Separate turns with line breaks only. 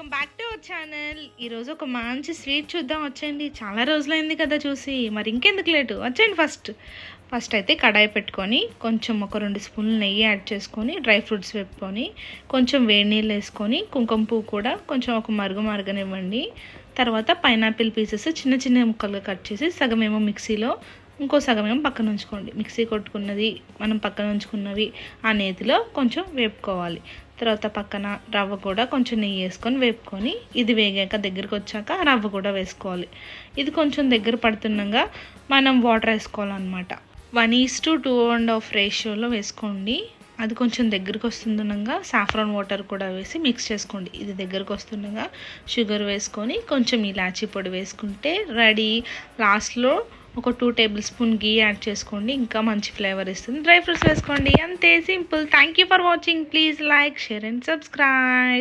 Welcome back to our channel. ఈరోజు ఒక మంచి స్వీట్ చూద్దాం వచ్చేయండి. చాలా రోజులైంది కదా చూసి, మరి ఇంకెందుకు లేటు వచ్చేయండి. ఫస్ట్ అయితే కడాయి పెట్టుకొని కొంచెం ఒక 2 స్పూన్లు నెయ్యి యాడ్ చేసుకొని డ్రై ఫ్రూట్స్ వేపుకొని కొంచెం వేడి నీళ్ళు వేసుకొని కుంకుమ పువ్వు కూడా కొంచెం ఒక మరగనివ్వండి. తర్వాత పైనాపిల్ పీసెస్ చిన్న చిన్న ముక్కలుగా కట్ చేసి సగమేమో మిక్సీలో, ఇంకో సగమేమో పక్కన ఉంచుకోండి. మిక్సీ కొట్టుకున్నది మనం పక్కన ఉంచుకున్నవి ఆ నేతిలో కొంచెం వేపుకోవాలి. తర్వాత పక్కన రవ్వ కూడా కొంచెం నెయ్యి వేసుకొని వేపుకొని ఇది వేగాక దగ్గరికి వచ్చాక రవ్వ కూడా వేసుకోవాలి. ఇది కొంచెం దగ్గర పడుతుండగా మనం వాటర్ వేసుకోవాలన్నమాట. 1:2.5 రేషియోలో వేసుకోండి. అది కొంచెం దగ్గరికి వస్తుండగా సాఫ్రాన్ వాటర్ కూడా వేసి మిక్స్ చేసుకోండి. ఇది దగ్గరికి వస్తుండగా షుగర్ వేసుకొని కొంచెం ఇలాచీ పొడి వేసుకుంటే రెడీ. లాస్ట్లో ఒక 2 టేబుల్ స్పూన్ గీ యాడ్ చేసుకోండి, ఇంకా మంచి ఫ్లేవర్ ఇస్తుంది. డ్రై ఫ్రూట్స్ వేసుకోండి, అంతే simple. Thank you for watching. Please like, share and subscribe.